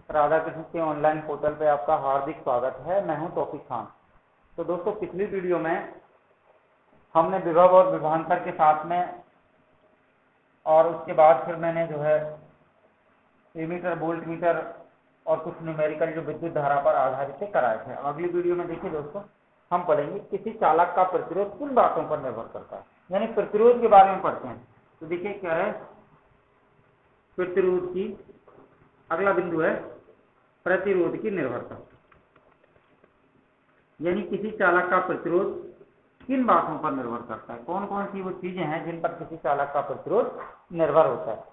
राधा कृष्ण के online portal पे आपका हार्दिक स्वागत है। मैं हूं तौफीक खान। तो दोस्तों, पिछली वीडियो में हमने विभव और विभवांतर के साथ में, और उसके बाद फिर मैंने जो है एमीटर, वोल्ट मीटर और कुछ न्यूमेरिकल जो विद्युत धारा पर आधारित कराए थे। अगली वीडियो में देखिए दोस्तों, हम पढ़ेंगे किसी चालक का प्रतिरोध किन बातों पर निर्भर करता है, यानी प्रतिरोध के बारे में पढ़ते हैं। तो देखिए क्या है प्रतिरोध की, अगला बिंदु है प्रतिरोध की निर्भरता, यानी किसी चालक का प्रतिरोध किन बातों पर निर्भर करता है, कौन कौन सी वो चीजें हैं जिन पर किसी चालक का प्रतिरोध निर्भर होता है।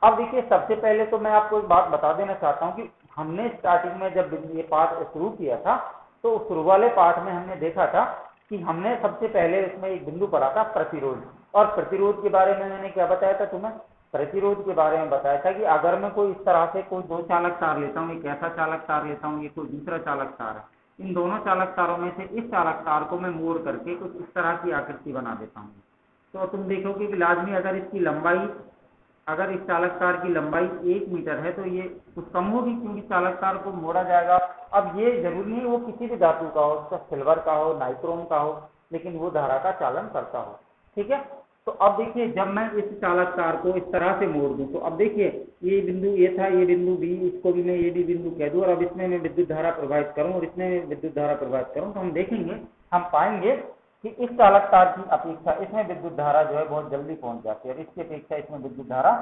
अब देखिए, सबसे पहले तो मैं आपको एक बात बता देना चाहता हूं कि हमने स्टार्टिंग में जब ये पाठ शुरू किया था, तो शुरू वाले पाठ में हमने देखा था कि हमने सबसे पहले इसमें एक बिंदु पढ़ा था प्रतिरोध। और प्रतिरोध के बारे में मैंने क्या बताया था तुम्हें? प्रतिरोध के बारे में बताया था कि अगर मैं कोई इस तरह से कोई दो चालक तार लेता हूँ, एक ऐसा चालक तार लेता हूँ, ये कोई दूसरा चालक तार है, इन दोनों चालक तारों में से इस चालक तार को मैं मोड़ करके कुछ इस तरह की आकृति बना देता हूँ, तो तुम देखोगे कि लाजमी अगर इसकी लंबाई, अगर इस चालक तार की लंबाई 1 मीटर है तो ये कुछ कम होगी, क्योंकि चालक तार को मोड़ा जाएगा। अब ये जरूरी नहीं वो किसी भी धातु का हो, उसका सिल्वर का हो, नाइट्रोन का हो, लेकिन वो धारा का चालन करता हो। ठीक है, तो अब देखिए, जब मैं इस चालक तार को इस तरह से मोड़ दूं, तो अब देखिए ये बिंदु ए था, ये बिंदु बी, इसको भी मैं ए बी बिंदु कह दूं, और अब इसमें मैं विद्युत धारा प्रवाहित करूं और इसमें मैं विद्युत धारा प्रवाहित करूं, तो हम देखेंगे, हम पाएंगे कि इस चालक तार की अपेक्षा इसमें विद्युत धारा जो है बहुत जल्दी पहुंच जाती है, और इसकी अपेक्षा इसमें विद्युत धारा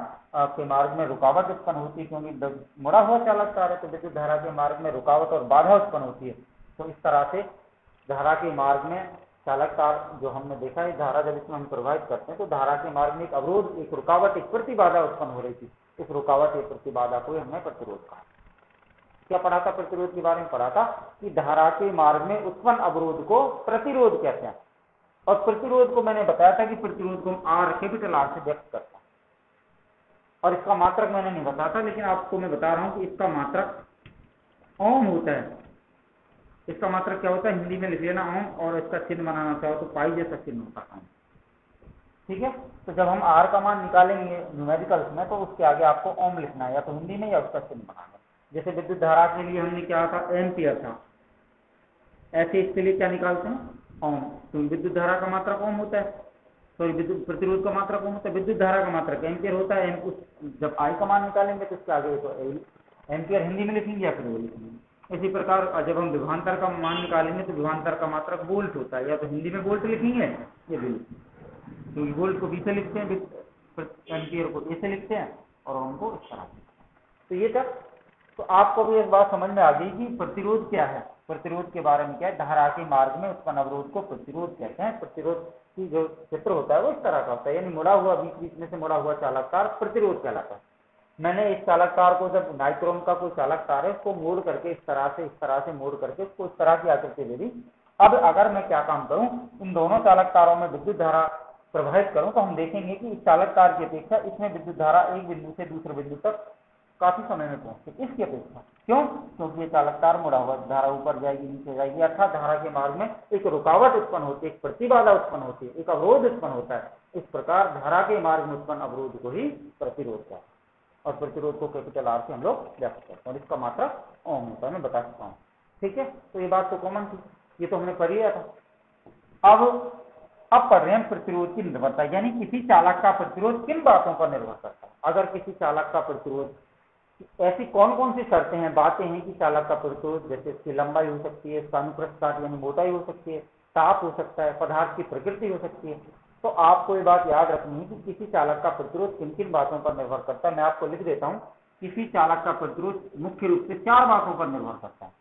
के मार्ग में रुकावट उत्पन्न होती है, क्योंकि मुड़ा हुआ चालक तार है तो विद्युत धारा के मार्ग में रुकावट और बाधा उत्पन्न होती है। तो इस तरह से धारा के मार्ग में चालक तार जो हमने देखा है, धारा जब इसमें हम प्रवाहित करते हैं तो धारा के मार्ग में एक अवरोध, एक रुकावट, एक प्रतिबाधा उत्पन्न हो रही थी। इस रुकावट, एक प्रतिबाधा को हमने प्रतिरोध कहा। क्या पढ़ा था? प्रतिरोध के बारे में पढ़ा था कि धारा के मार्ग में उत्पन्न अवरोध को प्रतिरोध कहते हैं। और प्रतिरोध को मैंने बताया था कि प्रतिरोध को हम आर, कैपिटल आर से व्यक्त करते हैं, और इसका मात्रक मैंने नहीं बताया था, लेकिन आपको मैं बता रहा हूं कि इसका मात्रक ओम होता है। इसका मात्रक क्या होता है? हिंदी में लिख लेना ओम, और इसका चिन्ह बनाना चाहो तो पाई जैसा चिन्ह होता है। ठीक है, तो जब हम आर का मान निकालेंगे न्यूमेरिकल्स में, तो उसके आगे आपको ओम लिखना है, या तो हिंदी में या उसका चिन्ह बनाना। जैसे विद्युत धारा के लिए हमने क्या था? एम्पियर था, ऐसे इसके लिए क्या निकालते हैं? ओम। तो विद्युत धारा का मात्रक ओम होता है, सॉरी विद्युत प्रतिरोध का मात्रक ओम होता है, विद्युत धारा का मात्रक एम्पियर होता है। जब आई का मान निकालेंगे तो इसके आगे तो एम्पियर हिंदी में लिखेंगे या फिर वो लिखेंगे। इसी प्रकार जब हम विभवांतर का मान निकालेंगे तो विभवांतर का मात्रक वोल्ट होता है, या तो हिंदी में वोल्ट लिखेंगे या भी लिखेंगे। तो वोल्ट को बी से लिखते हैं, एम्पियर को ए से लिखते हैं, और ओम को इस तरह से। तो ये तक तो आपको भी एक बात समझ में आ गई कि प्रतिरोध क्या है। प्रतिरोध के बारे में क्या है? धारा के मार्ग में उत्पन्न अवरोध को प्रतिरोध कहते हैं। प्रतिरोध की जो चित्र होता है वो इस तरह का होता है, यानी मुड़ा हुआ, बीच बीच में से मुड़ा हुआ चालक तार प्रतिरोध कहलाता है। मैंने इस चालक तार को, जब नाइट्रोन का कोई चालक तार है, उसको मोड़ करके इस तरह से मोड़ करके उसको इस तरह की आकृति दे दी। अब अगर मैं क्या काम करूं, इन दोनों चालक तारों में विद्युत धारा प्रवाहित करूं, तो हम देखेंगे कि इस चालक तार की अपेक्षा इसमें विद्युत धारा एक बिंदु से दूसरे बिंदु तक काफी समय में पहुंचती, इसकी अपेक्षा। क्यों? क्योंकि ये चालक तार मुड़ा हुआ, धारा ऊपर जाएगी, नीचे जाएगी, अर्थात धारा के मार्ग में एक रुकावट उत्पन्न होती है, एक प्रतिबाधा उत्पन्न होती है, एक अवरोध उत्पन्न होता है। इस प्रकार धारा के मार्ग में उत्पन्न अवरोध को ही प्रतिरोध कहते हैं, और प्रतिरोध को कैपिटल आर से हम लोग व्यक्त करते हैं, और इसका मात्रक ओम होता है, मैं बता सकता हूँ। ठीक है, तो ये बात तो कॉमन थी, ये तो हमने पढ़ लिया था। अब पढ़ रहे हैं प्रतिरोध की निर्भरता, यानी किसी चालक का प्रतिरोध किन बातों पर निर्भर करता है। अगर किसी चालक का प्रतिरोध, ऐसी कौन कौन सी शर्तें हैं, बातें हैं कि चालक का प्रतिरोध, जैसे इसकी लंबाई हो सकती है, इसका अनुप्रस्थ काट यानी मोटाई हो सकती है, ताप हो सकता है, पदार्थ की प्रकृति हो सकती है। तो आपको ये बात याद रखनी है कि किसी चालक का प्रतिरोध किन किन बातों पर निर्भर करता है। मैं आपको लिख देता हूँ, किसी चालक का प्रतिरोध मुख्य रूप से 4 बातों पर निर्भर करता है।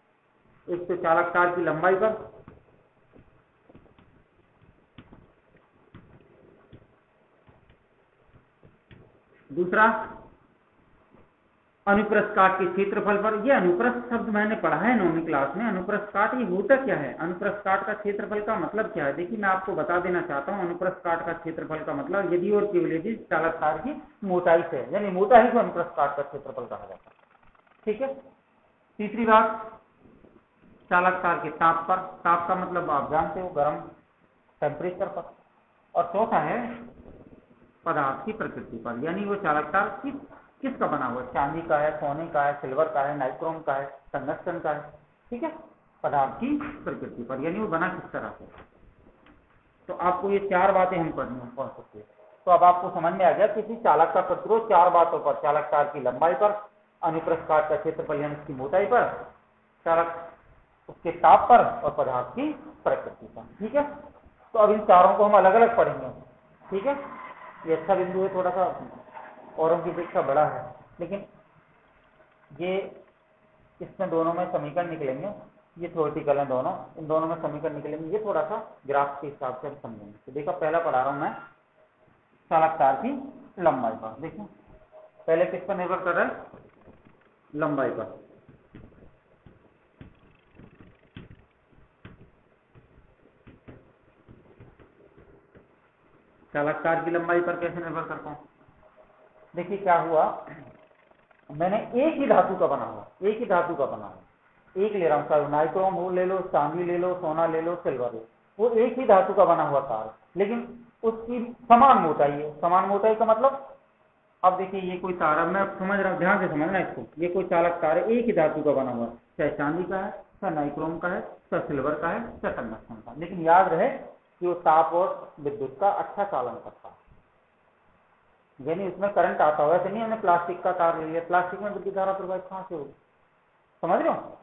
एक तो चालक तार की लंबाई पर, दूसरा अनुप्रस्थ काट के क्षेत्रफल पर। यह अनुप्रस्थ शब्द मैंने पढ़ा है 9वीं क्लास में। अनुप्रस्थ काट ये होता क्या है? अनुप्रस्थ काट का क्षेत्रफल का मतलब क्या है? देखिए, मैं आपको बता देना चाहता हूं। अनुप्रस्थ काट का क्षेत्रफल का मतलब यदि और केवल यदि चालक तार की मोटाई से, यानी मोटा ही को अनुप्रस्थ काट का क्षेत्रफल कहा जाता है। ठीक है। तीसरी बात, चालक तार के ताप पर। ताप का मतलब आप जानते हो, गर्म टेम्परेचर पर। और चौथा है पदार्थ की प्रकृति पर, यानी वो चालक तार किस किसका बना हुआ है, चांदी का है, सोने का है, सिल्वर का है, नाइक्रोम का है, टंगस्टन का है। ठीक है, पदार्थ की प्रकृति पर, यानी वो बना किस तरह से। तो आपको ये चार बातें हम पढ़नी है कौन सकती है। तो अब आपको समझ में आ गया किसी चालक का प्रतिरोध चार बातों पर, चालक तार की लंबाई पर, अनुप्रस्थ काट का क्षेत्रफल यानी इसकी मोटाई पर, चालक उसके ताप पर और पदार्थ की प्रकृति पर। ठीक है, तो अब इन चारों को हम अलग अलग पढ़ेंगे। ठीक है, ये अच्छा बिंदु है, थोड़ा सा औरों की अपेक्षा बड़ा है, लेकिन ये इसमें दोनों में समीकरण निकलेंगे, ये थ्योरेटिकल है दोनों, इन दोनों में समीकरण निकलेंगे, ये थोड़ा सा ग्राफ के हिसाब से हम समझेंगे। तो देखो पहला पढ़ा रहा हूं मैं चालक तार की लंबाई पर। देखिए पहले किस पर निर्भर कर रहा है, लंबाई पर। चालक तार की लंबाई पर कैसे निर्भर करता हूं, देखिए क्या हुआ, मैंने एक ही धातु का बना हुआ, एक ही धातु का बना हुआ, एक ले रहा हूं, चाहे नाइक्रोम हो ले लो, चांदी ले लो, सोना ले लो, सिल्वर ले लो, वो एक ही धातु का बना हुआ तार, लेकिन उसकी समान मोटाई है। समान मोटाई का मतलब, अब देखिए ये कोई तार, अब मैं समझ रहा हूँ, ध्यान से समझना इसको, ये कोई चालक तार है, एक ही धातु का बना हुआ, चाहे चांदी का है, चाहे नाइक्रोम का है, चाहे सिल्वर का है, चाहे टंगस्टन का, लेकिन याद रहे कि वो ताप और विद्युत का अच्छा चालन करता है, यानी उसमें करंट आता हो। ऐसे नहीं हमने प्लास्टिक का तार ले लिया, प्लास्टिक में विद्युत धारा प्रवाहित कहां से होगी, समझ रहे हो।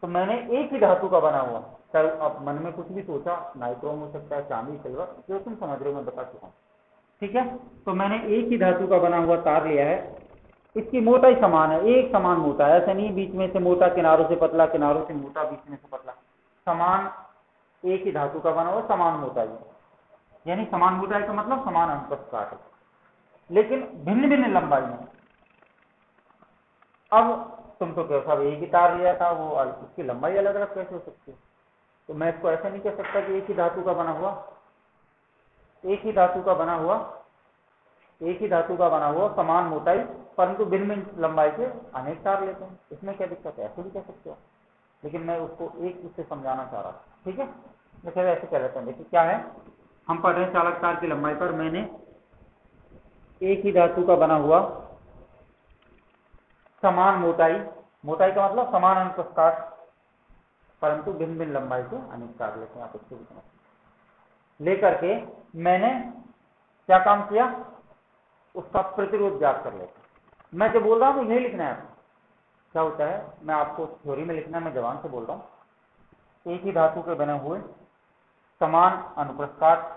तो मैंने एक ही धातु का बना हुआ, चाहे अब मन में कुछ भी सोचा, नाइक्रोम हो सकता है, चांदी, सिल्वर, जो तुम समझ रहे हो मैं बता चुका हूं। ठीक है, तो मैंने एक ही धातु का बना हुआ तार लिया है, इसकी मोटाई समान है, एक समान मोटा है, ऐसा नहीं बीच में से मोटा, किनारों से पतला, किनारों से मोटा, बीच में से पतला, समान एक ही धातु का बना हुआ, समान मोटाई, यानी समान मोटाई का मतलब समान अनुप्रस्थ काट, लेकिन भिन्न भिन्न लंबाई में। अब तुम तो कहो साहब एक ही तार लिया था, वो उसकी लंबाई अलग अलग कैसे हो सकती है, तो मैं इसको ऐसा नहीं कह सकता कि एक ही धातु का बना हुआ, एक ही धातु का बना हुआ, एक ही धातु का बना हुआ, समान मोटाई, परंतु भिन्न भिन्न लंबाई के अनेक तार लेते हैं, इसमें क्या दिक्कत है, ऐसे भी कह सकते हो, लेकिन मैं उसको एक चीज से समझाना चाह रहा था। ठीक है, मैं फिर ऐसे कह लेता हूँ। देखिए क्या है, हम पढ़ रहे हैं चालक तार की लंबाई पर, मैंने एक ही धातु का बना हुआ, समान मोटाई, मोटाई का मतलब समान अनुप्रस्थ काट, परंतु भिन्न भिन्न लंबाई के अनेक तार लेते हैं, आप इसको लेकर के मैंने क्या काम किया, उसका प्रतिरोध ज्ञात कर लेते। मैं जो बोल रहा हूं यही लिखना है आपको, क्या होता है, मैं आपको थ्योरी में लिखना है, मैं जवान से बोल रहा हूं। एक ही धातु के बने हुए समान अनुप्रस्थ काट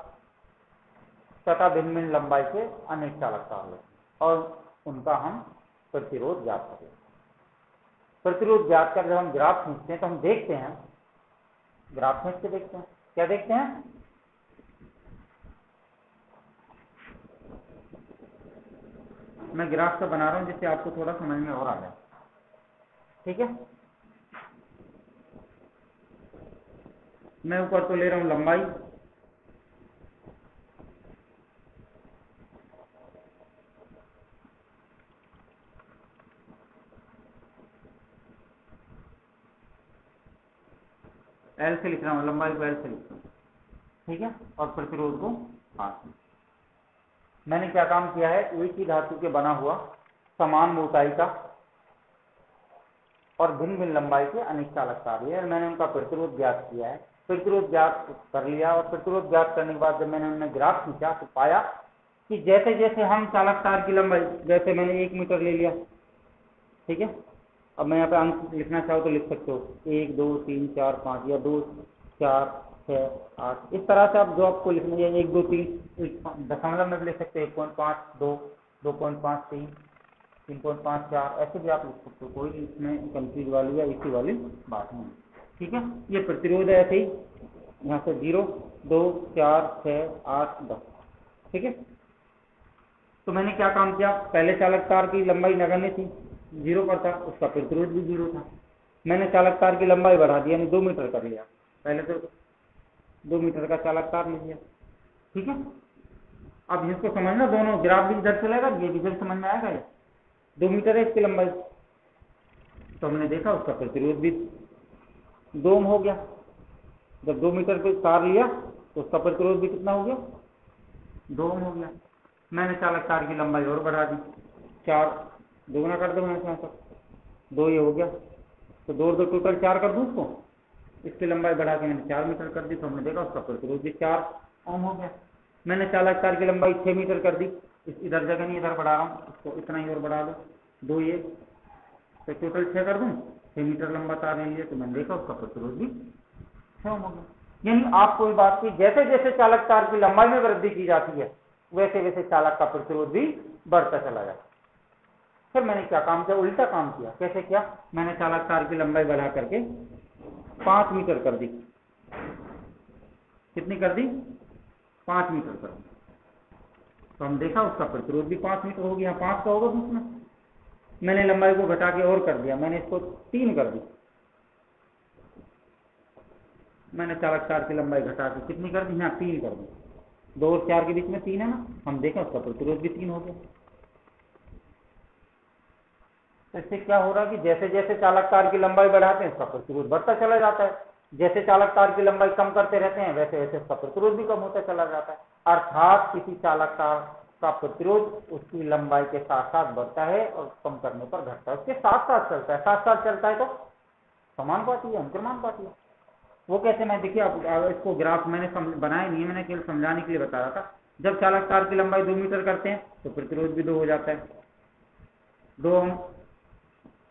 तथा भिन्न भिन्न लंबाई के अनेक चालक तार लेते और उनका हम प्रतिरोध ज्ञात कर लेते। प्रतिरोध ज्ञात कर जब हम ग्राफ खींचते हैं तो हम देखते हैं, ग्राफ खींच के देखते हैं, क्या देखते हैं, मैं ग्राफ का बना रहा हूं जिससे आपको थोड़ा समझ में और आ जाए। ठीक है, मैं ऊपर तो ले रहा हूं लंबाई, एल से लिख रहा हूं, लंबाई को एल से लिख रहा हूं। ठीक है, और प्रतिरोध को आर। मैंने क्या काम किया है, एक ही धातु के बना हुआ, समान मोटाई का और भिन्न भिन्न लंबाई के अनेक चालक तार लिए, मैंने उनका प्रतिरोध ज्ञात किया है। प्रतिरोध ज्ञात कर लिया और प्रतिरोध ज्ञात करने के बाद जब मैंने उनमें ग्राफ खींचा तो पाया कि जैसे जैसे हम चालक तार की लंबाई, जैसे मैंने 1 मीटर ले लिया, ठीक है, अब मैं यहाँ पे अंक लिखना चाहूँ तो लिख सकते हो 1 2 3 4 5 या 2 4 6 8, इस तरह से आप जो आपको लिखना है 1 2 3 दशमलव में भी लिख सकते हो, 1.5 2 2.5 3 3.5 4, ऐसे भी आप लिख सकते हो, कोई इसमें कंफ्यूज वाली या इसी वाली बात नहीं। ठीक है, ये प्रतिरोध है ऐसे ही, यहाँ से 0 2 4 6 8 10। ठीक है, तो मैंने क्या काम किया, पहले चालक तार की लंबाई नगण्य थी, 0 पर था, उसका प्रतिरोध भी 0 था, मैंने चालक तार की लंबाई बढ़ा दी, यानी 2 मीटर कर लिया, पहले तो 2 मीटर का चालक तार ले लिया। ठीक है, अब इसको समझना, दोनों ग्राफ भी इधर चलेगा, ये भी इधर समझ में आएगा, ये 2 मीटर है इसकी लंबाई, तो हमने देखा उसका प्रतिरोध भी 2 ओम हो गया। जब 2 मीटर पे तार लिया तो उसका प्रतिरोध भी कितना हो गया, 2 ओम हो गया। मैंने चालक तार की लंबाई और बढ़ा दी, 4 दोगुना कर दो, यहाँ तक 2 ये हो गया, तो 2 और 2 टोटल 4 कर दूँ उसको। इसकी लंबाई बढ़ा के मैंने 4 मीटर कर दी, तो हमने देखा उसका प्रतिरोध भी 4 ओम हो गया। मैंने चालक तार की लंबाई 6 मीटर कर दी, इधर जगह नहीं, इधर बढ़ा रहा हूँ, इसको इतना ही और बढ़ा दो, 2 ये, तो टोटल 6 कर दूँ, 6 मीटर लंबा तार ले लिया, तो मैंने देखा उसका प्रतिरोध भी 6 ओम हो गया। यानी आपको इस बात की, जैसे जैसे चालक तार की लंबाई में वृद्धि की जाती है वैसे वैसे चालक का प्रतिरोध भी बढ़ता चला जाता है। फिर मैंने क्या काम किया, उल्टा काम किया। कैसे किया, मैंने चालक तार की लंबाई बढ़ा करके 5 मीटर कर दी। कितनी कर दी, 5 मीटर कर दी, तो हम देखा उसका प्रतिरोध भी 5 मीटर हो गया, 5 का होगा बीच में। मैंने लंबाई को घटा के और कर दिया, मैंने इसको 3 कर दी। मैंने चालक तार की लंबाई घटा के कितनी कर दी, यहाँ 3 कर दी, 2 और 4 के बीच में 3 है ना, हम देखें उसका प्रतिरोध भी 3 हो गया। तो इससे क्या हो रहा है कि जैसे जैसे चालक तार की लंबाई बढ़ाते हैं उसका प्रतिरोध बढ़ता चला जाता है, जैसे चालक तार की लंबाई कम करते रहते हैं वैसे वैसे उसका प्रतिरोध भी कम होता चला जाता है। अर्थात किसी चालक तार का प्रतिरोध उसकी लंबाई के साथ साथ बढ़ता है और कम करने पर घटता है, उसके साथ साथ चलता है, साथ साथ चलता है तो समानुपाती है, अंतर्मानुपाती है। वो कैसे, मैं देखिए आप इसको ग्राफ मैंने बनाया नहीं है, मैंने केवल समझाने के लिए बता रहा था। जब चालक तार की लंबाई 2 मीटर करते हैं तो प्रतिरोध भी 2 हो जाता है, 2 ओम।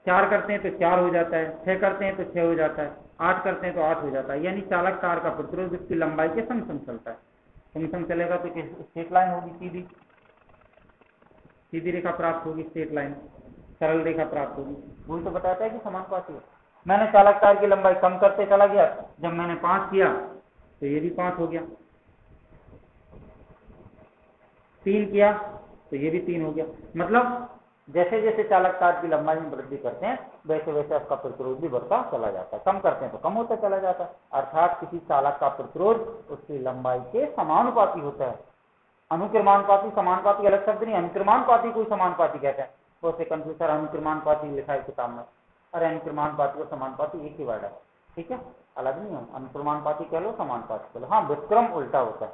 4 करते हैं तो 4 हो जाता है, 6 करते हैं तो 6 हो जाता है, 8 करते हैं तो 8 हो जाता है। यानी चालक तार का प्रतिरोध इसकी लंबाई के संग संग चलता है। संग संग चलेगा तो स्ट्रेट लाइन होगी, सीधी सीधी रेखा प्राप्त होगी, स्ट्रेट लाइन, सरल रेखा प्राप्त होगी। वही तो बताता है कि समानुपाती है। मैंने चालक तार की लंबाई कम करते चला गया, जब मैंने 5 किया तो ये भी 5 हो गया, 3 किया तो ये भी 3 हो गया। मतलब जैसे जैसे चालक तार की लंबाई में वृद्धि करते हैं वैसे वैसे आपका प्रतिरोध भी बढ़ता चला जाता है, कम करते हैं तो कम होता चला जाता है। अर्थात किसी चालक का प्रतिरोध उसकी लंबाई के समानुपाती होता है। अनुक्रमानुपाती समानुपाती अलग शब्द नहीं, अनुक्रमानुपाती कोई समानुपाती कहते हैं, वो से कंफ्यूजर अनुक्रमानुपाती लिखा है किताब में। अरे अनुक्रमानुपाती और समानुपाती एक ही वर्ड है, ठीक है, अलग नहीं है। अनुक्रमानुपाती कह लो, समानुपाती कह लो, हाँ विक्रम उल्टा होता है।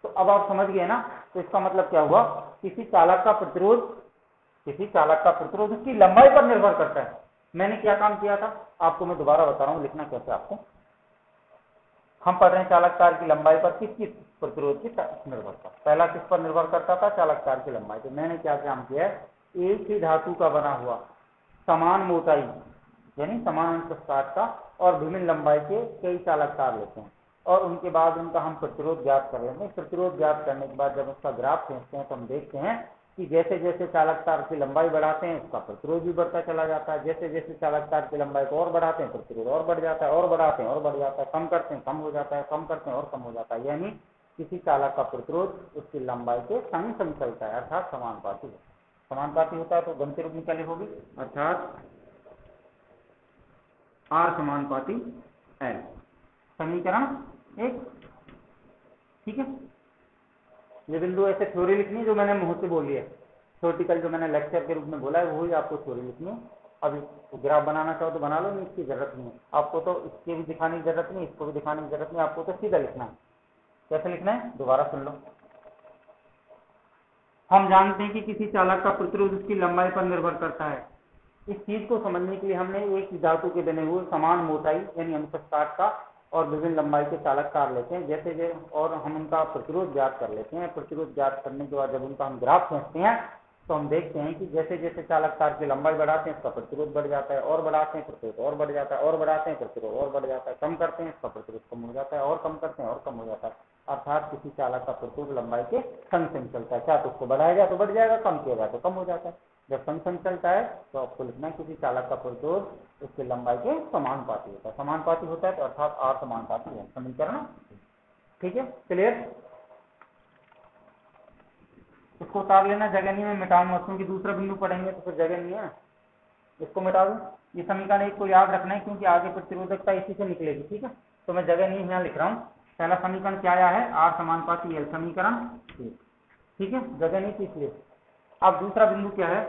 तो अब आप समझ गए ना। तो इसका मतलब क्या हुआ, किसी चालक का प्रतिरोध उसकी लंबाई पर निर्भर करता है। मैंने क्या काम किया था आपको मैं दोबारा बता रहा हूं, लिखना कैसे आपको। हम पढ़ रहे हैं चालक तार की लंबाई पर किस प्रतिरोध की निर्भरता। पहला किस पर निर्भर करता था, चालक तार की लंबाई। तो मैंने क्या काम किया है, एक ही धातु का बना हुआ समान मोटाई यानी समान अंतस्तार का और विभिन्न लंबाई के कई चालक तार लेते हैं और उनके बाद उनका हम प्रतिरोध ज्ञात कर लेते हैं। प्रतिरोध ज्ञात करने के बाद जब उसका ग्राफ खींचते हैं तो हम देखते हैं कि जैसे जैसे चालक तार की लंबाई बढ़ाते हैं उसका प्रतिरोध भी बढ़ता चला जाता है, जैसे जैसे चालक तार की लंबाई को और बढ़ाते हैं प्रतिरोध और बढ़ जाता है, और बढ़ाते हैं और बढ़ जाता है, कम करते हैं कम हो जाता है, कम करते हैं और कम हो जाता है। यानी किसी चालक का प्रतिरोध उसकी लंबाई के संग संग चलता है, अर्थात समानुपाती है। समानुपाती होता है तो गणितीय रूप में क्या लिखोगे, अर्थात R समानुपाती L, समीकरण 1, ठीक है। ये बिंदु ऐसे थ्योरी लिखनी है जो मैंने मुंह से बोली है, थ्योरेटिकल जो मैंने लेक्चर के रूप में बोला है वही आपको थ्योरी लिखनी है। अभी ग्राफ बनाना चाहो तो बना लो, नहीं इसकी जरूरत नहीं है आपको, तो इसके भी दिखाने की जरूरत नहीं, इसको भी दिखाने की जरूरत नहीं, आपको तो सीधा लिखना है। कैसे लिखना है दोबारा सुन लो। हम जानते हैं कि किसी चालक का प्रतिरोध उसकी लंबाई पर निर्भर करता है। इस चीज को समझने के लिए हमने एक ही धातु के बने हुए समान मोटाई यानी अनुप्रस्थ का और विभिन्न लंबाई के चालक तार लेते हैं जैसे और हम उनका प्रतिरोध ज्ञात कर लेते हैं। प्रतिरोध ज्ञात करने के बाद जब उनका हम ग्राफ खींचते हैं तो हम देखते हैं कि जैसे जैसे चालक तार की लंबाई बढ़ाते हैं उसका प्रतिरोध बढ़ जाता है, और बढ़ाते हैं प्रतिरोध और बढ़ जाता है, और बढ़ाते हैं प्रतिरोध और बढ़ जाता है, कम करते हैं इसका प्रतिरोध कम हो जाता है, और कम करते हैं और कम हो जाता है। अर्थात किसी चालक का प्रतिरोध लंबाई के संग संग चलता है, क्या तो उसको बढ़ाया जाए तो बढ़ जाएगा, कम किया जाए तो कम हो जाता है। जब संग संग चलता है तो आपको लिखना है किसी चालक का प्रतिरोध उसकी लंबाई के समानुपाती होता है। समानुपाती होता है तो अर्थात R समानुपाती है, समीकरण ठीक है, क्लियर। इसको उतार लेना, जगह नहीं, मैं मिटाऊंगा क्योंकि दूसरा बिंदु पढ़ेंगे तो फिर जगह नहीं है। इसको मिटा दूं, ये समीकरण एक को याद रखना है क्योंकि आगे प्रतिरोधकता इसी से निकलेगी, ठीक है। तो मैं जगह नहीं यहाँ लिख रहा हूँ। पहला समीकरण क्या आया है, R समानुपाती L, समीकरण ठीक है, जगह नहीं थी इसलिए। अब दूसरा बिंदु क्या है,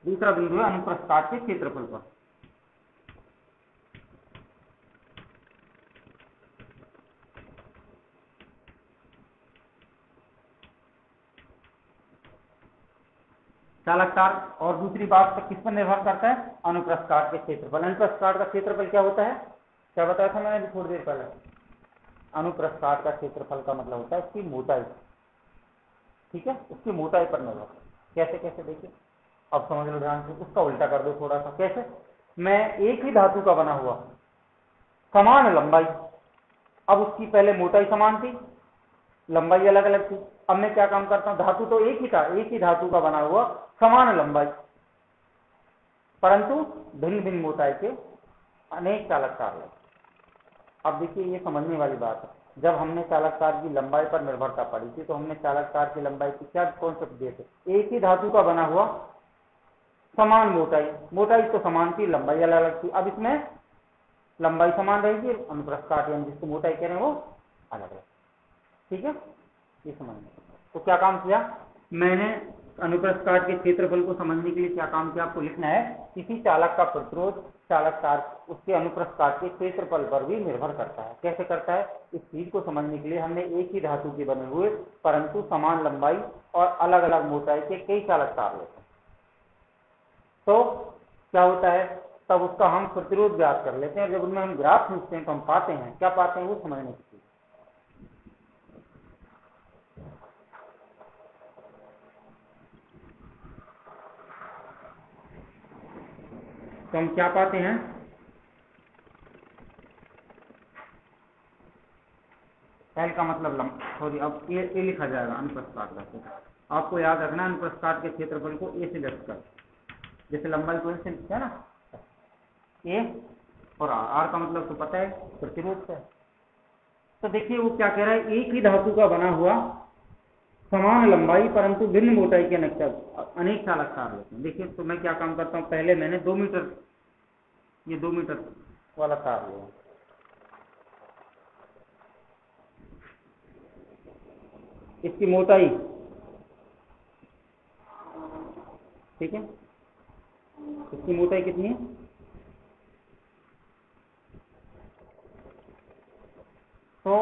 दूसरा बिंदु है अनुप्रस्थ काट के क्षेत्रफल पर। चालक तार। और दूसरी बात किस पर निर्भर करता है? अनुप्रस्थ काट के क्षेत्रफल। अनुप्रस्थ काट का क्षेत्रफल क्या होता है? क्या बताया था मैंने थोड़ी देर पहले? अनुप्रस्थ काट का क्षेत्रफल का मतलब होता है उसकी मोटाई। ठीक है, उसकी मोटाई पर निर्भर। कैसे कैसे देखिए, अब समझ लो ध्यान से। उसका उल्टा कर दो थोड़ा सा। कैसे? मैं एक ही धातु का बना हुआ, समान लंबाई, अब उसकी पहले मोटाई समान थी, लंबाई अलग अलग थी। अब मैं क्या काम करता हूं, धातु तो एक ही था, एक ही धातु का बना हुआ, समान लंबाई, परंतु भिन्न भिन्न मोटाई के अनेक चालक तार लगे। अब देखिए ये समझने वाली बात है। जब हमने चालक तार की लंबाई पर निर्भरता पढ़ी थी तो हमने चालक तार की लंबाई की क्या कॉन्सेप्ट दिए थे? एक ही धातु का बना हुआ, समान मोटाई, मोटाई तो समान थी, लंबाई अलग अलग थी। अब इसमें लंबाई समान रहेगी, अनुप्रस्थ काट यानी जिसको मोटाई कह रहे हैं वो अलग अलग। ठीक है, ये समझना। तो क्या काम किया मैंने? अनुप्रस्थ काट के क्षेत्रफल को समझने के लिए क्या काम किया? आपको लिखना है किसी चालक का प्रतिरोध चालक तार उसके अनुप्रस्थ काट के क्षेत्रफल पर भी निर्भर करता है। कैसे करता है? इस चीज को समझने के लिए हमने एक ही धातु के बने हुए परंतु समान लंबाई और अलग अलग मोटाई के कई चालक तार लेते हैं। तो क्या होता है, तब उसका हम प्रतिरोध ज्ञात कर लेते हैं। जब उनमें हम ग्राफ खींचते हैं तो हम पाते हैं, क्या पाते हैं वो समझने की चीज। तो हम क्या पाते हैं? एल का मतलब सॉरी, अब ए लिखा जाएगा अनुप्रस्थ काट का। आपको याद रखना अनुप्रस्थ काट के क्षेत्रफल को ए से व्यक्त कर, जैसे लंबाई को ऐसे लिखते हैं ना, ए और आर का मतलब तो पता है प्रतिरोध से। तो देखिए वो क्या कह रहा है, एक ही धातु का बना हुआ समान लंबाई परंतु भिन्न मोटाई के अनेक चालक तार लेते हैं। देखिए तो मैं क्या काम करता हूँ, पहले मैंने 2 मीटर, ये 2 मीटर वाला तार लिया, इसकी मोटाई, ठीक है, इसकी मोटाई कितनी है? तो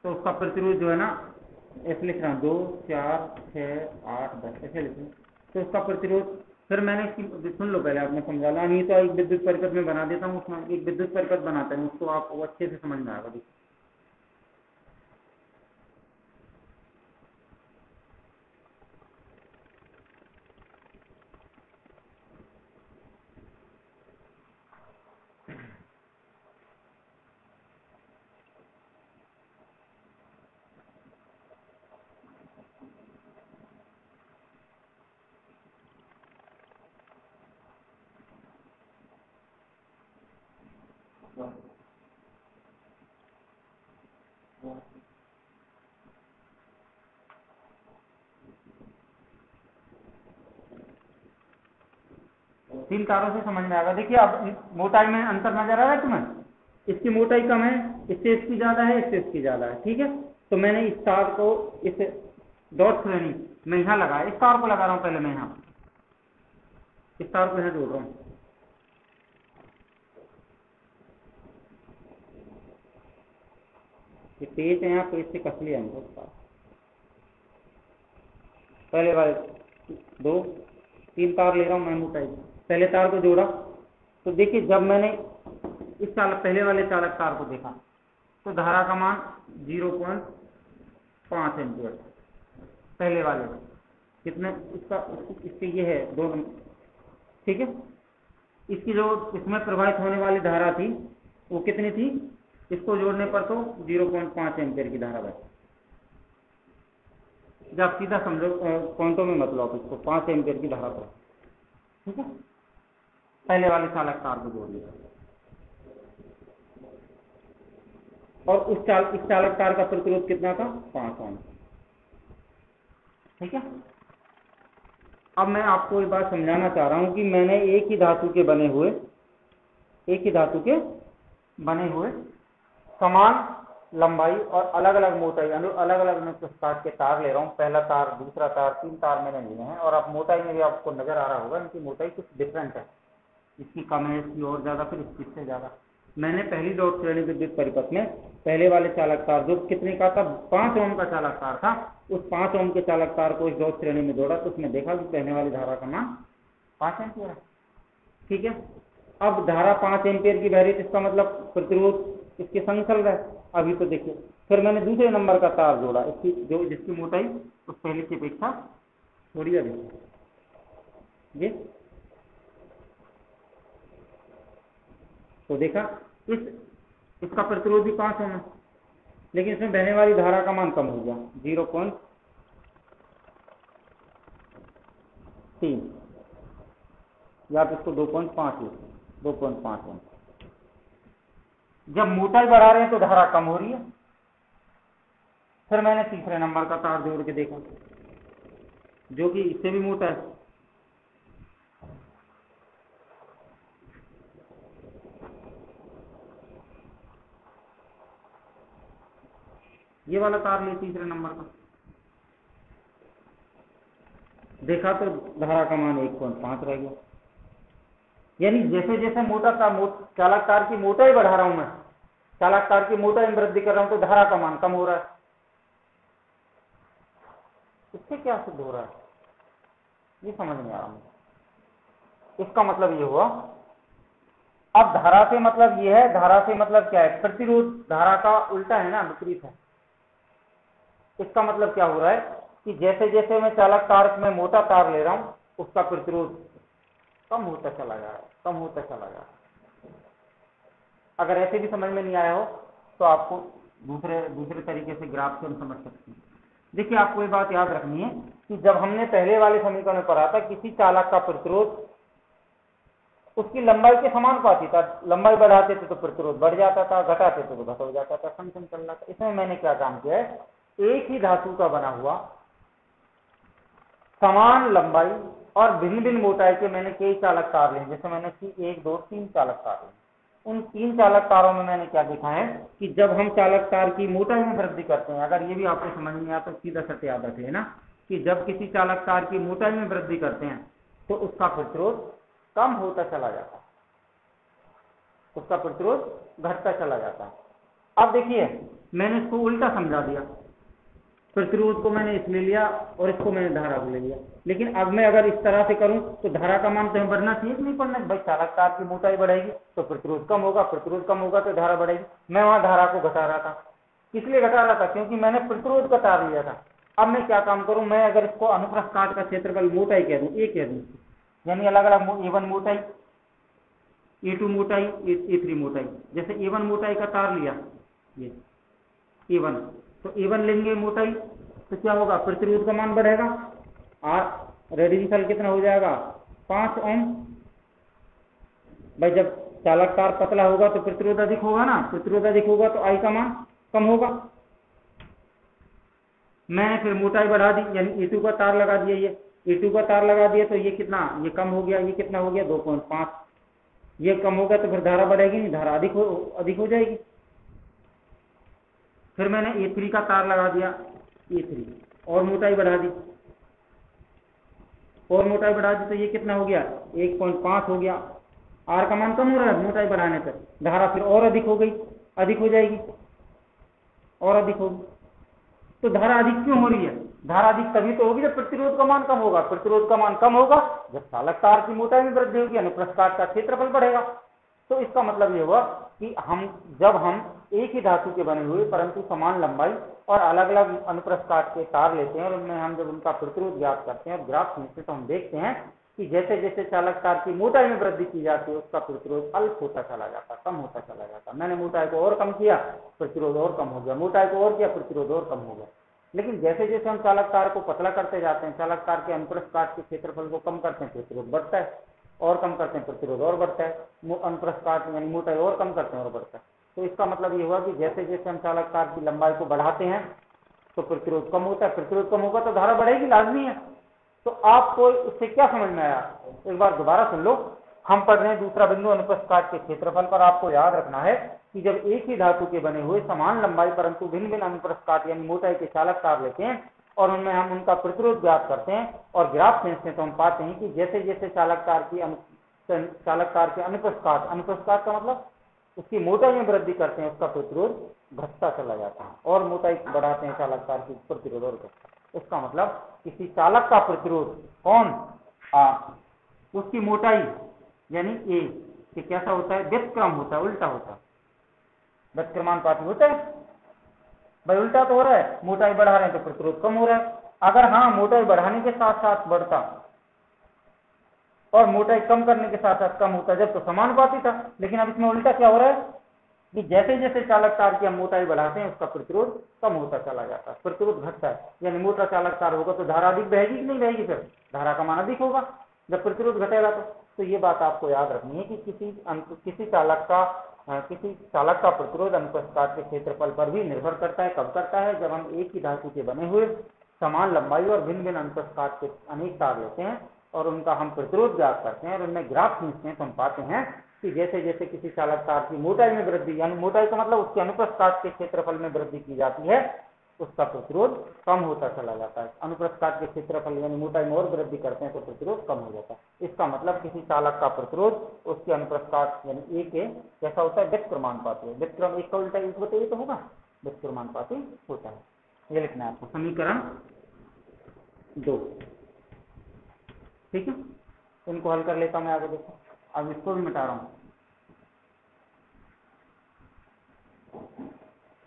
उसका प्रतिरोध जो है ना, ऐसे लिख रहा हूँ 2, 4, 6, 8, 10 ऐसे लिख रहा हूँ। तो उसका प्रतिरोध फिर मैंने इसकी सुन लो पहले, आपने समझा ला नहीं तो एक विद्युत परिपथ में बना देता हूँ। उसमें एक विद्युत परिपथ बनाते हैं, उसको आप वो अच्छे से समझ में आएगा। देखिए तीन तारों से समझ में आएगा। देखिए अब मोटाई में अंतर नजर आ रहा है तुम्हें? इसकी मोटाई कम है, इससे इसकी ज्यादा है, इससे इसकी ज्यादा है। ठीक है, तो मैंने इस तार को इस डॉट श्रेणी में यहाँ लगाया, इस तार को लगा रहा हूँ पहले मैं यहाँ, इस तार को यहाँ जोड़ रहा हूँ। ये तेज है यहाँ तो इससे कस लिया हमको तार। पहले वाले 2 3 तार ले रहा हूँ मैं मोटाई, पहले तार को जोड़ा तो देखिए जब मैंने इस पहले वाले चालक तार को देखा तो धारा का मान 0.5 एम्पियर, पहले वाले कितने इसके ये है 2 नंबर। ठीक है, इसकी जो इसमें प्रवाहित होने वाली धारा थी वो कितनी थी? इसको जोड़ने पर तो 0.5 एम्पियर की धारा बची। जब सीधा समझो, पॉइंटों में मत लो आप इसको, 5 एम्पियर की धारा पर। ठीक है, पहले वाले चालक तार को जोड़ लिया और इस चालक तार का प्रतिरोध कितना था? 5 ओम। ठीक है, अब मैं आपको एक बात समझाना चाह रहा हूं कि मैंने एक ही धातु के बने हुए समान लंबाई और अलग अलग मोटाई, अलग अलग अनुप्रस्थ के तार ले रहा हूँ। पहला तार, दूसरा तार, 3 तार मैंने लिए हैं और अब मोटाई में भी आपको नजर आ रहा होगा इनकी मोटाई कुछ डिफरेंट है, इसकी कम है, इसकी और ज्यादा, फिर इसकी से ज्यादा। मैंने पहली डॉट श्रेणी विद्युत परिपथ में पहले वाले चालक तार जो कितने का था, 5 ओम का चालक तार था, उस 5 ओम के चालक तार को इस डॉट श्रेणी में जोड़ा तो उसमें देखा कि बहने वाली धारा का मान 5 एम्पियर है। ठीक है, अब धारा 5 एम्पियर की बह रही, इसका मतलब प्रतिरोध इसके संग चल रहा है। अभी तो देखिए, फिर मैंने दूसरे नंबर का तार जोड़ा, इसकी जो जिसकी मोटाई उस पहले की अपेक्षा थोड़ी अधिक है। ये तो देखा, इसका प्रतिरोध भी 5 ओम है, लेकिन इसमें बहने वाली धारा का मान कम हो गया 0.3, या तो इसको 2.5 ओम। जब मोटाई बढ़ा रहे हैं तो धारा कम हो रही है। फिर मैंने तीसरे नंबर का तार जोड़ के देखा जो कि इससे भी मोटा है, ये वाला तार ले तीसरे नंबर का, देखा तो धारा का मान 1.5 रह गया। यानी जैसे जैसे चालक तार की मोटाई बढ़ा रहा हूं मैं, चालक तार की मोटाई में वृद्धि कर रहा हूं तो धारा का मान कम हो रहा है। इससे क्या सिद्ध हो रहा है ये समझ नहीं आ रहा मुझे। इसका मतलब ये हुआ, अब धारा से मतलब ये है, धारा से मतलब क्या है, प्रतिरोध धारा का उल्टा है ना, विपरीत है। इसका मतलब क्या हो रहा है कि जैसे जैसे मैं चालक तार में मोटा तार ले रहा हूं उसका प्रतिरोध कम होता चला जा रहा है, कम होता चला जा रहा है। अगर ऐसे भी समझ में नहीं आया हो तो आपको दूसरे तरीके से ग्राफ से हम समझ सकते हैं। देखिए, आपको ये बात याद रखनी है कि जब हमने पहले वाले समीकरण में पढ़ा था, किसी चालक का प्रतिरोध उसकी लंबाई के समानुपाती था। लंबाई बढ़ाते थे तो प्रतिरोध बढ़ जाता था, घटाते थे तो घट हो जाता था, सम चल रहा था। इसमें मैंने क्या काम किया है, एक ही धातु का बना हुआ समान लंबाई और भिन्न भिन्न मोटाई के मैंने कई चालक तार लिए। जैसे मैंने 1, 2, 3 चालक तार लिए। उन 3 चालक तारों में मैंने क्या देखा है कि जब हम चालक तार की मोटाई में वृद्धि करते हैं, अगर ये भी आपको समझ में आता तो सीधा सत्य याद रख लेना कि जब किसी चालक तार की मोटाई में वृद्धि करते हैं तो उसका प्रतिरोध कम होता चला जाता है, उसका प्रतिरोध घटता चला जाता है। अब देखिए, मैंने इसको उल्टा समझा दिया, प्रतिरोध को मैंने इसमें लिया और इसको मैंने धारा को ले लिया। लेकिन अब मैं अगर इस तरह से करूं तो धारा का मान तो बढ़ना चाहिए कि नहीं बढ़ना? भाई चालक तार की मोटाई बढ़ेगी तो प्रतिरोध कम होगा, प्रतिरोध कम होगा तो धारा बढ़ेगी। मैं वहां धारा को घटा रहा था, इसलिए घटा रहा था क्योंकि मैंने प्रतिरोध का तार लिया था। अब मैं क्या काम करूं, मैं अगर इसको अनुप्रस्थ काट का क्षेत्रफल मोटाई कह दूं, ए कह दूं, यानी अलग अलग A1 मोटाई, A2 मोटाई, A3 मोटाई। जैसे A1 मोटाई का तार लिया, ये A1, तो A1 लेंगे मोटाई तो क्या होगा, प्रतिरोध का मान बढ़ेगा, रेडियंसल कितना हो जाएगा 5 ओम। भाई जब चालक तार पतला होगा तो प्रतिरोध अधिक होगा ना, प्रतिरोध अधिक होगा तो आई का मान कम होगा। मैंने फिर मोटाई बढ़ा दी, यानी A2 का तार लगा दिया, ये A2 का तार लगा दिया तो ये कितना, ये कम हो गया, ये कितना हो गया 2.5। ये कम होगा तो फिर धारा बढ़ेगी नहीं, धारा अधिक हो जाएगी। फिर मैंने A3 का तार लगा दिया, A3 और मोटाई बढ़ा दी, और मोटाई बढ़ा दी तो ये कितना हो गया 1.5 हो गया। आर का मान कम हो रहा है मोटाई बढ़ाने पर, धारा फिर और अधिक हो गई, अधिक हो जाएगी और अधिक होगी। तो धारा अधिक क्यों हो रही है? धारा अधिक तभी तो होगी जब प्रतिरोध का मान कम होगा। प्रतिरोध का मान कम होगा जब चालक तार की मोटाई में वृद्धि होगी, अनुप्रस्थ काट का क्षेत्रफल बढ़ेगा। तो इसका मतलब ये हुआ कि जब हम एक ही धातु के बने हुए परंतु समान लंबाई और अलग अलग अनुप्रस्थ काट के तार लेते हैं और उनमें हम जब उनका प्रतिरोध ज्ञात करते हैं और ग्राफ खींचते तो हम देखते हैं कि जैसे जैसे चालक तार की मोटाई में वृद्धि की जाती है उसका प्रतिरोध अल्प होता चला जाता, कम होता चला जाता। मैंने मोटाई को और कम किया, प्रतिरोध और कम हो गया, मोटाई को और किया, प्रतिरोध और कम हो गया। लेकिन जैसे जैसे हम चालक तार को पतला करते जाते हैं, चालक तार के अनुप्रस्थ काट के क्षेत्रफल को कम करते हैं, प्रतिरोध बढ़ता है, और कम करते हैं प्रतिरोध और बढ़ता है, अनुप्रस्थ काट यानी मोटाई और कम करते हैं और बढ़ता है। तो इसका मतलब ये हुआ कि जैसे जैसे हम चालक तार की लंबाई को बढ़ाते हैं तो प्रतिरोध कम होता है, प्रतिरोध कम होगा तो धारा बढ़ेगी, लाजमी है। तो आपको इससे क्या समझ में आया, एक बार दोबारा सुन लो। हम पढ़ रहे हैं दूसरा बिंदु अनुप्रस्थ काट के क्षेत्रफल पर। आपको याद रखना है कि जब एक ही धातु के बने हुए समान लंबाई परंतु भिन्न भिन्न अनुप्रस्थ काट यानी मोटाई के चालक तार लेते हैं और उनमें हम उनका प्रतिरोध ज्ञात करते हैं और ग्राफ खींचते हैं तो हम पाते हैं कि जैसे जैसे चालक तार के अनुप्रस्थ काट, अनुप्रस्थ काट का मतलब उसकी मोटाई में वृद्धि करते हैं उसका प्रतिरोध घटता चला जाता है, और मोटाई बढ़ाते हैं चालक तार की प्रतिरोध और घटता। उसका मतलब किसी चालक का प्रतिरोध कौन उसकी मोटाई यानी ए कि कैसा होता है, व्यतिक्रम होता है, उल्टा होता है, व्यतिक्रमानुपाती होता है। भाई उल्टा तो हो रहा है, मोटाई बढ़ा रहे हैं तो प्रतिरोध कम हो रहा है। अगर हाँ मोटाई बढ़ाने के साथ साथ बढ़ता और मोटाई कम करने के साथ साथ कम होता जब तो समानुपाती था, लेकिन अब इसमें उल्टा क्या हो रहा है कि जैसे जैसे चालक तार की हम मोटाई बढ़ाते हैं उसका प्रतिरोध कम होता चला जाता है, प्रतिरोध घटता है। यानी मोटा चालक तार होगा तो धारा अधिक बहेगी कि नहीं बहेगी, फिर धारा का मान अधिक होगा जब प्रतिरोध घटेगा। तो ये बात आपको याद रखनी है कि किसी चालक का प्रतिरोध अनुप्रस्थ के क्षेत्रफल पर भी निर्भर करता है। कब करता है, जब हम एक ही धातु के बने हुए समान लंबाई और भिन्न भिन्न अनुप्रस्थ के अनेक तार लेते हैं और उनका हम प्रतिरोध ज्ञात करते हैं और उनमें ग्राफ खींचते हैं, तो हम पाते हैं कि जैसे जैसे किसी चालक तार की मोटाई में वृद्धि, यानी मोटाई का मतलब उसके अनुप्रस्थ के क्षेत्रफल में वृद्धि की जाती है, उसका प्रतिरोध कम होता चला जाता है। अनुप्रस्थ के क्षेत्रफल यानी मोटाई में और वृद्धि करते हैं तो प्रतिरोध कम हो जाता है। इसका मतलब किसी चालक का प्रतिरोध उसके अनुप्रस्थ यानी ए के कैसा होता है, व्यतिक्रमानुपाती है। व्यतिक्रम एक का उल्टा एक बताइए तो होगा, व्यतिक्रमानुपाती होता है। ये लिखना है आपको, समीकरण 2। ठीक है, इनको हल कर लेता मैं आगे। देखो अब इसको भी मिटा रहा हूं।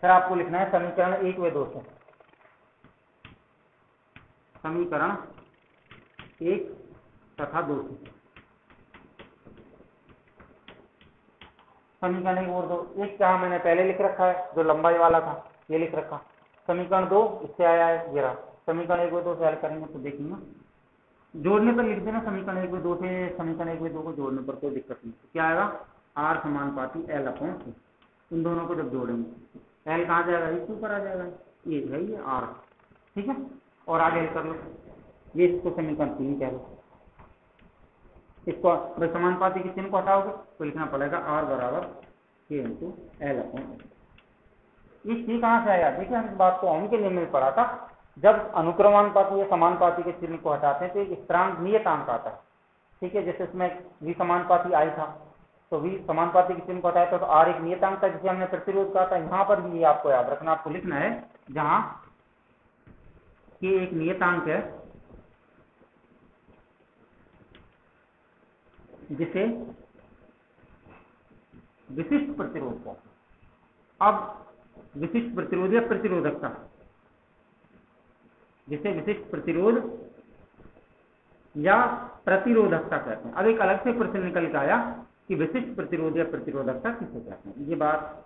फिर आपको लिखना है समीकरण 1 व 2 से, समीकरण 1 तथा 2 से। समीकरण 1 और 2, एक क्या मैंने पहले लिख रखा है जो लंबाई वाला था, ये लिख रखा। समीकरण 2 इससे आया है, ये रहा। समीकरण 1 व 2 से हल करेंगे तो देखेंगे, जोड़ने पर लिख देना समीकरण 1 व 2 से, समीकरण 1 व 2 को जोड़ने पर कोई दिक्कत नहीं। क्या आएगा, आर समानुपाती एल अपॉन सी। इन दोनों को जब जोड़ेंगे एल कहाँ जाएगा, इसके ऊपर आ जाएगा, ये है ये आर। ठीक है, और आगे हल कर लो, ये इसको समीकरण 3 कह लो। इसको भाई समानुपाती के चिन्ह को हटाओगे तो लिखना पड़ेगा आर बराबर के इंटू एल अपॉन। ये सी कहाँ से आया, देखिए हम इस बात को ओम के नियम में पढ़ा था। जब अनुक्रमानुपाती या समानुपाती के चिन्ह को हटाते हैं तो एक स्थिरांक नियतांक आता है। ठीक है, जैसे इसमें वी समानुपाती आई था तो वी समानुपाती के चिन्ह को हटाया तो आर एक नियतांक था जिसे हमने प्रतिरोध कहा था। यहाँ पर भी ये आपको याद रखना, आपको लिखना है जहां के एक नियतांक है जिसे विशिष्ट प्रतिरोध को, अब विशिष्ट प्रतिरोध या प्रतिरोधकता, जिसे विशिष्ट प्रतिरोध या प्रतिरोधकता कहते हैं। अब एक अलग से प्रश्न निकल के आया कि विशिष्ट प्रतिरोध या प्रतिरोधकता किसे कहते हैं, ये बात।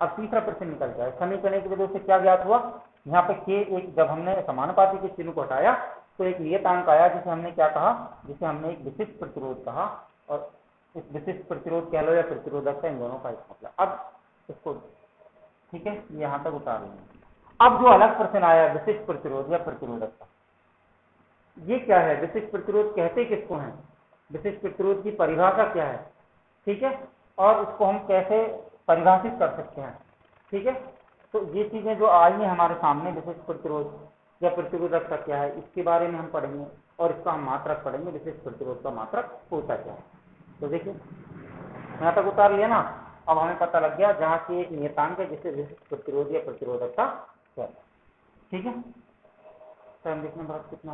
अब तीसरा प्रश्न निकल के आया, समीकरण की वजह से क्या ज्ञात हुआ, यहाँ पे के एक, जब हमने समानुपाती के चिन्ह को हटाया तो एक नियतांक आया जिसे हमने क्या कहा, जिसे हमने एक विशिष्ट प्रतिरोध कहा। और इस विशिष्ट प्रतिरोध कह लो या प्रतिरोधकता, इन दोनों का एक मतलब। अब इसको ठीक है, यहाँ तक उतार लेंगे। अब जो अलग प्रश्न आया विशिष्ट प्रतिरोध या प्रतिरोधकता, ये क्या है, विशिष्ट प्रतिरोध कहते किसको हैं, विशिष्ट प्रतिरोध की परिभाषा क्या है। ठीक है, और उसको हम कैसे परिभाषित कर सकते हैं। ठीक है, तो ये चीजें जो आई हैं हमारे सामने, विशिष्ट प्रतिरोध या प्रतिरोधकता क्या है, इसके बारे में हम पढ़ेंगे और इसका हम मात्रक पढ़ेंगे, विशिष्ट प्रतिरोध का मात्रक होता क्या है। तो देखिए यहाँ तक उतार लिया ना, अब हमें पता लग गया जहाँ की एक नियतांक है जिसे विशिष्ट प्रतिरोध या प्रतिरोधकता कहते हैं। ठीक है, टाइम देखना बहुत कितना